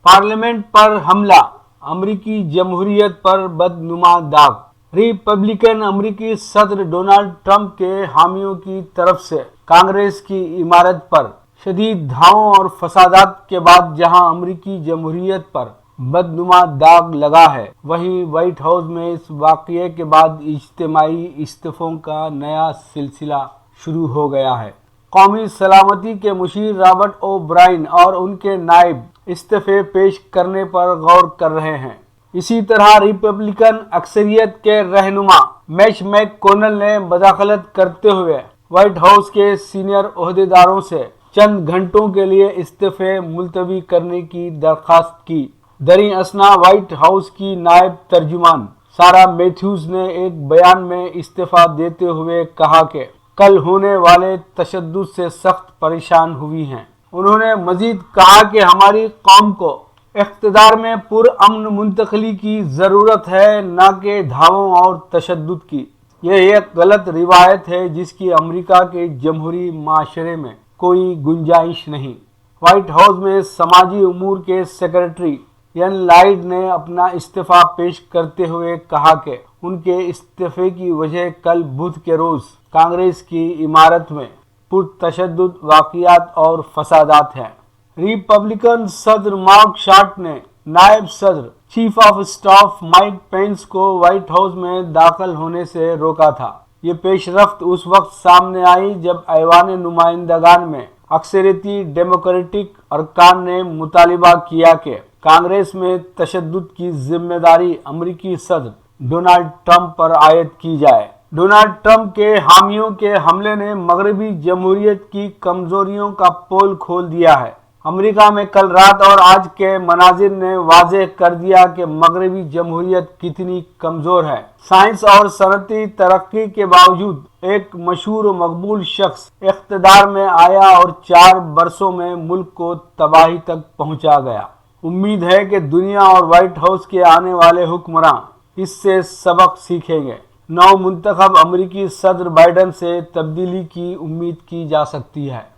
Parliament पर हमला, अमरीकी जमहूरियत पर बदनुमा दाग। रिपब्लिकन अमरीकी सदर डोनाल्ड ट्रंप के हामियों की तरफ से कांग्रेस की इमारत पर शदीद धावों और फसादात के बाद जहां अमरीकी जमहूरियत पर बदनुमा दाग लगा है, वहीं व्हाइट हाउस में इस वाकये के बाद इज्तिमाई इस्तीफों का नया सिलसिला शुरू हो गया है। कौमी सलामती के मुशीर रॉबर्ट ओ ब्रायन और उनके नायब इस्तीफे पेश करने पर गौर कर रहे हैं। इसी तरह रिपब्लिकन अक्सरियत के रहनुमा मिच मैककोनेल ने मदाखलत करते हुए व्हाइट हाउस के सीनियर ओहदेदारों से चंद घंटों के लिए इस्तीफे मुलतवी करने की दरख्वास्त की। दरी असना व्हाइट हाउस की नायब तर्जुमान सारा मैथ्यूज ने एक बयान में इस्तीफा देते हुए कहा कि कल होने वाले तशद्दुद से सख्त परेशान हुई हैं। उन्होंने मजीद कहा कि हमारी कौम को इख्तिदार में पुरअमन मुंतकली की ज़रूरत है, न कि धावों और तशद्दुद की। यह एक गलत रिवायत है जिसकी अमेरिका के जमहूरी माशरे में कोई गुंजाइश नहीं। व्हाइट हाउस में समाजी उमूर के सेक्रेटरी यन लाइड ने अपना इस्तीफा पेश करते हुए कहा कि उनके इस्तीफे की वजह कल बुध के रोज कांग्रेस की इमारत में पुरतशद्दुद वाक़ियात और फसादात हैं। रिपब्लिकन सदर मार्क शार्ट ने नायब सदर chief of staff Mike Pence को व्हाइट हाउस में दाखिल होने से रोका था। ये पेशरफ्त उस वक्त सामने आई जब ऐवान नुमाइंदगान में अक्सरियती डेमोक्रेटिक अरकान ने मुतालिबा किया कि कांग्रेस में तशद्दुद की जिम्मेदारी अमरीकी सदर डोनाल्ड ट्रंप पर आयद की जाए। डोनाल्ड ट्रंप के हामियों के हमले ने मगरबी जमहूरियत की कमजोरियों का पोल खोल दिया है। अमेरिका में कल रात और आज के मनाजिर ने वाज़ेह कर दिया कि मगरबी जमहूरियत कितनी कमजोर है। साइंस और सनती तरक्की के बावजूद एक मशहूर और मकबूल शख्स इख्तिदार में आया और 4 बरसों में मुल्क को तबाही तक पहुंचा गया। उम्मीद है कि दुनिया और व्हाइट हाउस के आने वाले हुक्मरान इससे सबक सीखेंगे। नौ मुंतखब अमरीकी सदर बाइडन से तब्दीली की उम्मीद की जा सकती है।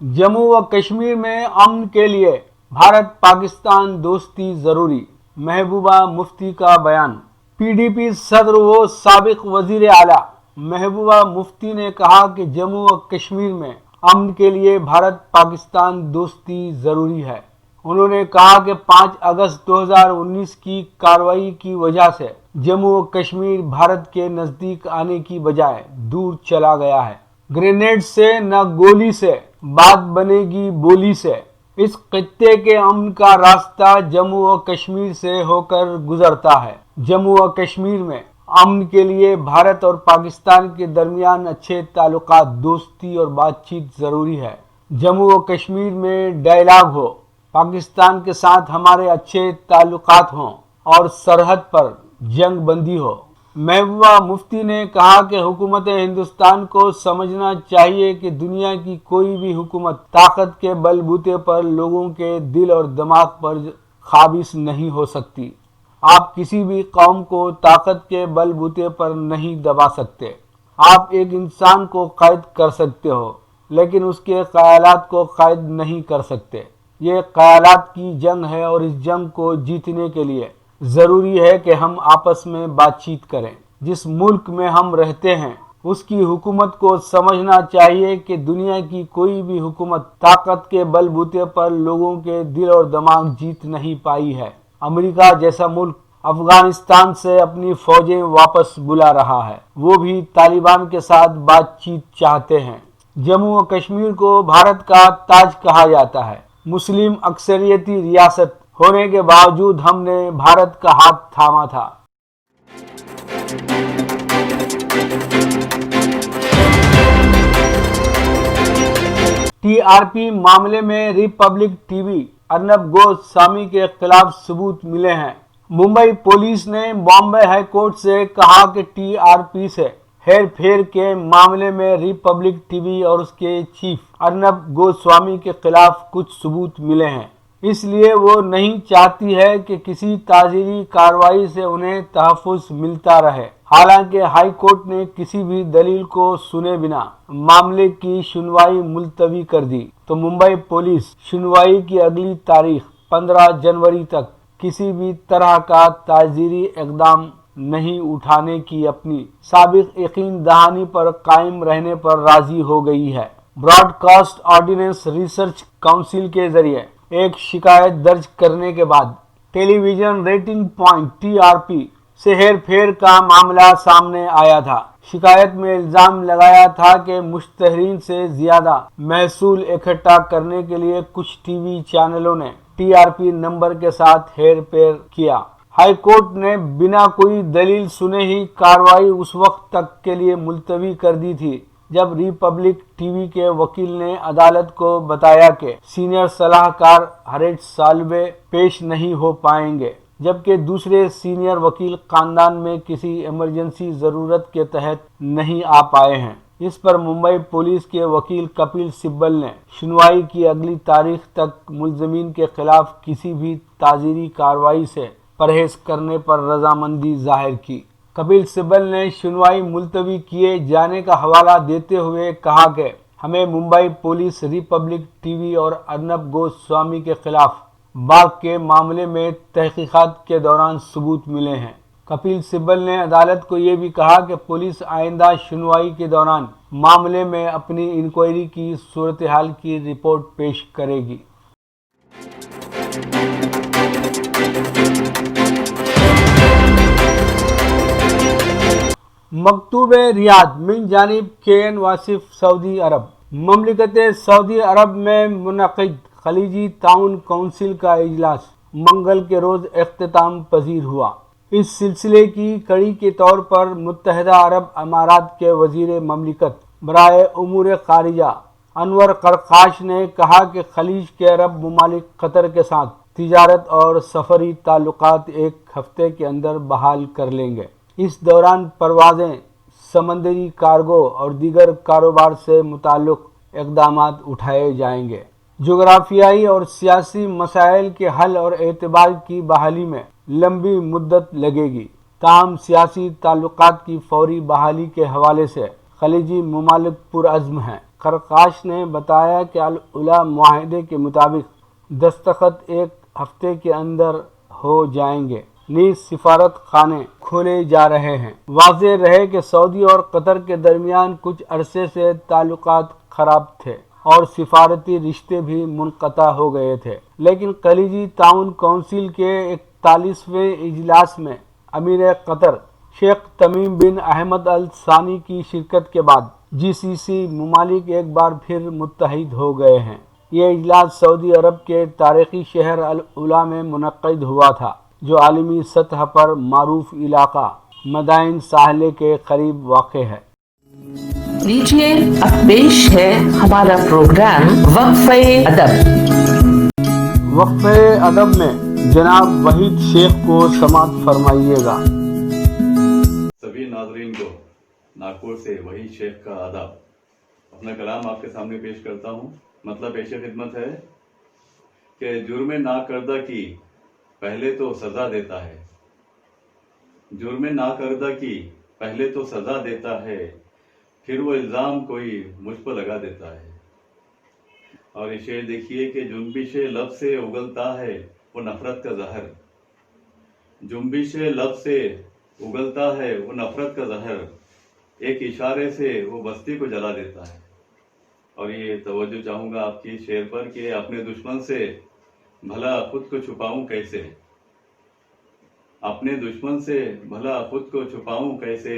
जम्मू व कश्मीर में अमन के लिए भारत पाकिस्तान दोस्ती जरूरी, महबूबा मुफ्ती का बयान। पीडीपी सदर व साबिक वजीर आला महबूबा मुफ्ती ने कहा कि जम्मू व कश्मीर में अमन के लिए भारत पाकिस्तान दोस्ती जरूरी है। उन्होंने कहा कि 5 अगस्त 2019 की कार्रवाई की वजह से जम्मू व कश्मीर भारत के नजदीक आने की बजाय दूर चला गया है। ग्रेनेड से न गोली से बात बनेगी बोली से। इस खित्ते के अमन का रास्ता जम्मू व कश्मीर से होकर गुजरता है। जम्मू व कश्मीर में अमन के लिए भारत और पाकिस्तान के दरमियान अच्छे ताल्लुकात, दोस्ती और बातचीत जरूरी है। जम्मू व कश्मीर में डायलॉग हो, पाकिस्तान के साथ हमारे अच्छे ताल्लुकात हों और सरहद पर जंग बंदी हो। महबूबा मुफ्ती ने कहा कि हुकूमत हिंदुस्तान को समझना चाहिए कि दुनिया की कोई भी हुकूमत ताकत के बलबूते पर लोगों के दिल और दिमाग पर काबिज नहीं हो सकती। आप किसी भी कौम को ताकत के बलबूते पर नहीं दबा सकते। आप एक इंसान को कैद कर सकते हो, लेकिन उसके ख्यालात को कैद नहीं कर सकते। ये ख्यालात की जंग है और इस जंग को जीतने के लिए ज़रूरी है कि हम आपस में बातचीत करें। जिस मुल्क में हम रहते हैं उसकी हुकूमत को समझना चाहिए कि दुनिया की कोई भी हुकूमत ताकत के बलबूते पर लोगों के दिल और दिमाग जीत नहीं पाई है। अमेरिका जैसा मुल्क अफगानिस्तान से अपनी फौजें वापस बुला रहा है, वो भी तालिबान के साथ बातचीत चाहते हैं। जम्मू व कश्मीर को भारत का ताज कहा जाता है। मुस्लिम अक्सरियती रियासत होने के बावजूद हमने भारत का हाथ थामा था। टीआरपी मामले में रिपब्लिक टीवी अर्नब गोस्वामी के खिलाफ सबूत मिले हैं। मुंबई पुलिस ने बॉम्बे हाई कोर्ट से कहा कि टीआरपी से हेर फेर के मामले में रिपब्लिक टीवी और उसके चीफ अर्नब गोस्वामी के खिलाफ कुछ सबूत मिले हैं। اس لیے وہ نہیں چاہتی ہے کہ کسی تعزیری کارروائی سے انہیں تحفظ ملتا رہے۔ حالانکہ ہائی کورٹ نے کسی بھی دلیل کو سنے بنا معاملے کی سنوائی ملتوی کر دی، تو ممبئی پولیس سنوائی کی اگلی تاریخ 15 جنوری تک کسی بھی طرح کا تعزیری اقدام نہیں اٹھانے کی اپنی سابق یقین دہانی پر قائم رہنے پر راضی ہو گئی ہے۔ Broadcast audience research council کے ذریعے ایک شکایت درج کرنے کے بعد television rating point TRP سے ہیر پھیر کا معاملہ سامنے آیا تھا۔ شکایت میں الزام لگایا تھا کہ مشتہرین سے زیادہ محصول اکٹھا کرنے کے لیے کچھ ٹی وی چینلوں نے TRP نمبر کے ساتھ ہیر پھیر کیا۔ ہائی کورٹ نے بنا کوئی دلیل سنے ہی کارروائی اس وقت تک کے لیے ملتوی کر دی تھی جب ریپبلک ٹی وی کے وکیل نے عدالت کو بتایا کہ سینئر صلاح کار ہریش سالوے پیش نہیں ہو پائیں گے، جبکہ دوسرے سینئر وکیل خاندان میں کسی ایمرجنسی ضرورت کے تحت نہیں آ پائے ہیں۔ اس پر ممبئی پولیس کے وکیل کپل سبل نے سنوائی کی اگلی تاریخ تک ملزمین کے خلاف کسی بھی تعزیری کارروائی سے پرہیز کرنے پر رضامندی ظاہر کی۔ کپل سبل نے سنوائی ملتوی کیے جانے کا حوالہ دیتے ہوئے کہا کہ ہمیں Mumbai police, republic T V اور ارنب گوسوامی کے خلاف باغ کے معاملے میں تحقیقات کے دوران ثبوت ملے ہیں۔ کپل سبل نے عدالت کو یہ بھی کہا کہ پولیس آئندہ سنوائی کے دوران معاملے میں اپنی انکوائری کی صورتحال کی رپورٹ پیش کرے گی۔ مکتوب ریاض من جانب KN واصف سعودی عرب۔ مملکت سعودی عرب میں منعقد خلیجی تعاون کونسل کا اجلاس منگل کے روز اختتام پذیر ہوا۔ اس سلسلے کی کڑی کے طور پر متحدہ عرب امارات کے وزیر مملکت برائے امور خارجہ انور قرقاش نے کہا کہ خلیج کے عرب ممالک قطر کے ساتھ تجارت اور سفری تعلقات ایک ہفتے کے اندر بحال کر لیں گے۔ اس دوران پروازیں، سمندری کارگو اور دیگر کاروبار سے متعلق اقدامات اٹھائے جائیں گے۔ جغرافیائی اور سیاسی مسائل کے حل اور اعتبار کی بحالی میں لمبی مدت لگے گی، تاہم سیاسی تعلقات کی فوری بحالی کے حوالے سے خلیجی ممالک پرعزم ہیں۔ قرقاش نے بتایا کہ العلا معاہدے کے مطابق دستخط ایک ہفتے کے اندر ہو جائیں گے، نیز سفارت خانے کھولے جا رہے ہیں۔ واضح رہے کہ سعودی اور قطر کے درمیان کچھ عرصے سے تعلقات خراب تھے اور سفارتی رشتے بھی منقطع ہو گئے تھے، لیکن خلیجی تعاون کونسل کے 41ویں اجلاس میں امیر قطر شیخ تمیم بن حمد ال ثانی کی شرکت کے بعد GCC ممالک ایک بار پھر متحد ہو گئے ہیں۔ یہ اجلاس سعودی عرب کے تاریخی شہر العلا میں منعقد ہوا تھا، جو عالمی سطح پر معروف علاقہ مدائن ساحلے کے قریب واقع ہے۔ لیجیے اب پیش ہے ہمارا پروگرام وقفہ ادب۔ وقفہ ادب میں جناب وحید شیخ کو سماعت فرمائیے گا۔ سبھی ناظرین کو ناگپور سے وحید شیخ کا آداب۔ اپنا کلام آپ کے سامنے پیش کرتا ہوں۔ مطلب پیش خدمت ہے کہ جرم ناکردہ کی پہلے تو سزا دیتا ہے، جرم ناکردہ کی پہلے تو سزا دیتا ہے، پھر وہ الزام کوئی مجھ پر لگا دیتا ہے۔ اور یہ شعر دیکھیے کہ جنبش لب سے اگلتا ہے وہ نفرت کا زہر، جنبش لب سے اگلتا ہے وہ نفرت کا زہر، ایک اشارے سے وہ بستی کو جلا دیتا ہے۔ اور یہ توجہ چاہوں گا آپ کی شعر پر کہ اپنے دشمن سے بھلا خود کو چھپاؤں کیسے، اپنے دشمن سے بھلا خود کو چھپاؤں کیسے،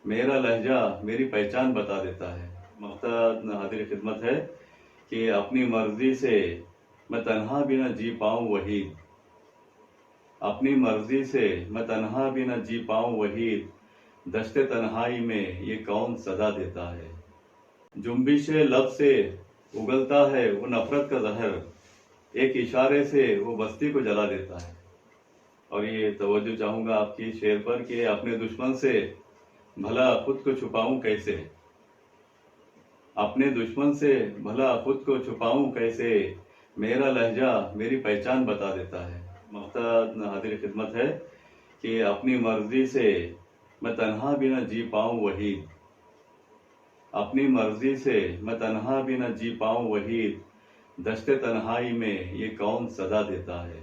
میرا لہجہ میری پہچان بتا دیتا ہے۔ مقصد حاضر خدمت ہے کہ اپنی مرضی سے میں تنہا بھی نہ جی پاؤں وحید، اپنی مرضی سے میں تنہا بھی نہ جی پاؤں وحید، دشت تنہائی میں یہ کون سزا دیتا ہے۔ جنبش لب سے اگلتا ہے وہ نفرت کا زہر، ایک اشارے سے وہ بستی کو جلا دیتا ہے۔ اور یہ توجہ چاہوں گا آپ کی شعر پر کہ اپنے دشمن سے بھلا خود کو چھپاؤں کیسے، اپنے دشمن سے بھلا خود کو چھپاؤں کیسے، میرا لہجہ میری پہچان بتا دیتا ہے. مقصد حاضر خدمت ہے کہ اپنی مرضی سے میں تنہا بھی نہ جی پاؤں وحید. اپنی مرضی سے میں تنہا بھی نہ جی پاؤں وحید. دشت تنہائی میں یہ کون صدا دیتا ہے.